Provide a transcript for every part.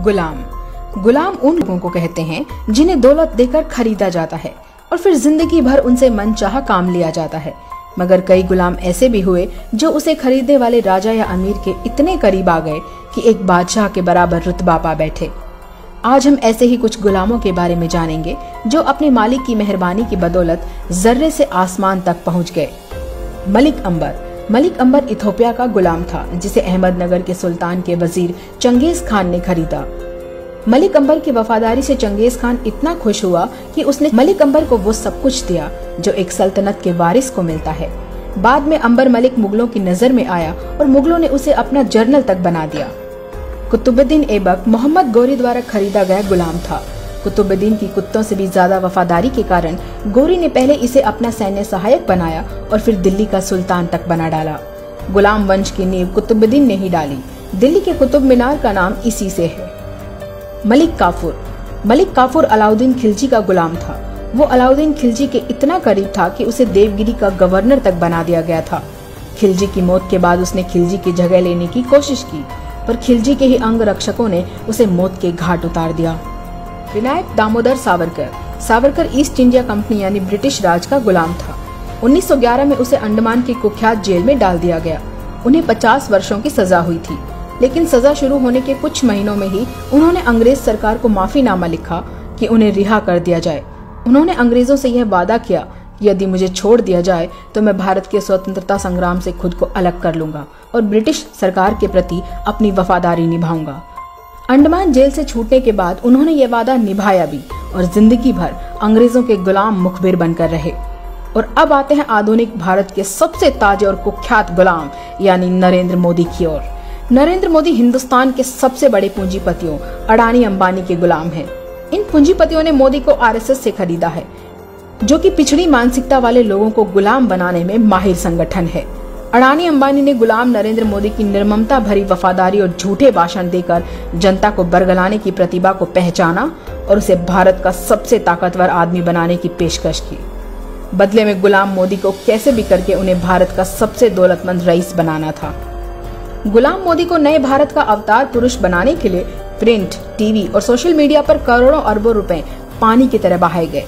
गुलाम। गुलाम उन लोगों को कहते हैं जिन्हें दौलत देकर खरीदा जाता है और फिर जिंदगी भर उनसे मनचाहा काम लिया जाता है। मगर कई गुलाम ऐसे भी हुए जो उसे खरीदने वाले राजा या अमीर के इतने करीब आ गए कि एक बादशाह के बराबर रुतबा पा बैठे। आज हम ऐसे ही कुछ गुलामों के बारे में जानेंगे जो अपने मालिक की मेहरबानी की बदौलत जर्रे से आसमान तक पहुंच गए। मलिक अंबर। मलिक अंबर इथोपिया का गुलाम था जिसे अहमदनगर के सुल्तान के वजीर चंगेज खान ने खरीदा। मलिक अंबर की वफादारी से चंगेज खान इतना खुश हुआ कि उसने मलिक अंबर को वो सब कुछ दिया जो एक सल्तनत के वारिस को मिलता है। बाद में अंबर मलिक मुगलों की नजर में आया और मुगलों ने उसे अपना जनरल तक बना दिया। कुतुबुद्दीन ऐबक मोहम्मद गोरी द्वारा खरीदा गया गुलाम था। कुतुबुद्दीन की कुत्तों से भी ज्यादा वफादारी के कारण गोरी ने पहले इसे अपना सैन्य सहायक बनाया और फिर दिल्ली का सुल्तान तक बना डाला। गुलाम वंश की नींव कुतुबुद्दीन ने ही डाली। दिल्ली के कुतुब मीनार का नाम इसी से है। मलिक काफूर। मलिक काफूर अलाउद्दीन खिलजी का गुलाम था। वो अलाउद्दीन खिलजी के इतना करीब था कि उसे देवगिरी का गवर्नर तक बना दिया गया था। खिलजी की मौत के बाद उसने खिलजी की जगह लेने की कोशिश की, पर खिलजी के ही अंग रक्षकों ने उसे मौत के घाट उतार दिया। Vinayak Damodar Savarkar. Savarkar east India company यानी ब्रिटिश राज का गुलाम था। 1911 में उसे अंडमान की कुख्यात जेल में डाल दिया गया। उन्हें 50 वर्षों की सजा हुई थी, लेकिन सजा शुरू होने के कुछ महीनों में ही उन्होंने अंग्रेज सरकार को माफीनामा लिखा कि उन्हें रिहा कर दिया जाए। उन्होंने अंग्रेजों से यह वादा किया कि यदि मुझे छोड़ दिया जाए तो मैं भारत के स्वतंत्रता संग्राम से खुद को अलग कर लूंगा और ब्रिटिश सरकार के प्रति अपनी वफादारी निभाऊंगा। अंडमान जेल से छूटने के बाद उन्होंने ये वादा निभाया भी और जिंदगी भर अंग्रेजों के गुलाम मुखबिर बनकर रहे। और अब आते हैं आधुनिक भारत के सबसे ताजे और कुख्यात गुलाम यानी नरेंद्र मोदी की ओर। नरेंद्र मोदी हिंदुस्तान के सबसे बड़े पूंजीपतियों अडानी अंबानी के गुलाम हैं। इन पूंजीपतियों ने मोदी को आरएसएस से खरीदा है, जो कि पिछड़ी मानसिकता वाले लोगों को गुलाम बनाने में माहिर संगठन है। अडानी अंबानी ने गुलाम नरेंद्र मोदी की निर्ममता भरी वफादारी और झूठे भाषण देकर जनता को बरगलाने की प्रतिभा को पहचाना और उसे भारत का सबसे ताकतवर आदमी बनाने की पेशकश की। बदले में गुलाम मोदी को कैसे भी करके उन्हें भारत का सबसे दौलतमंद रईस बनाना था। गुलाम मोदी को नए भारत का अवतार पुरुष बनाने के लिए प्रिंट, टीवी और सोशल मीडिया पर करोड़ों अरबों रुपए पानी की तरह बहाए गए।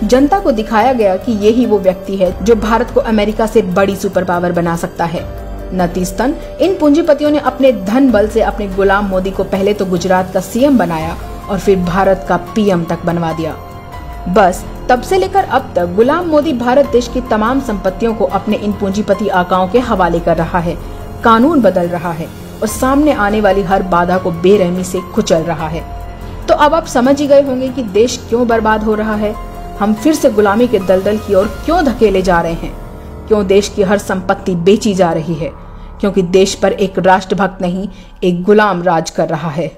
जनता को दिखाया गया कि यही वो व्यक्ति है जो भारत को अमेरिका से बड़ी सुपर पावर बना सकता है। नतीजतन इन पूंजीपतियों ने अपने धन बल से अपने गुलाम मोदी को पहले तो गुजरात का सीएम बनाया और फिर भारत का पीएम तक बनवा दिया। बस तब से लेकर अब तक गुलाम मोदी भारत देश की तमाम संपत्तियों को अपने इन पूंजीपति आकाओं के हवाले कर रहा है, कानून बदल रहा है और सामने आने वाली हर बाधा को बेरहमी से कुचल रहा है। तो अब आप समझ ही गए होंगे कि देश क्यों बर्बाद हो रहा है, हम फिर से गुलामी के दलदल की ओर क्यों धकेले जा रहे हैं, क्यों देश की हर संपत्ति बेची जा रही है, क्योंकि देश पर एक राष्ट्रभक्त नहीं एक गुलाम राज कर रहा है।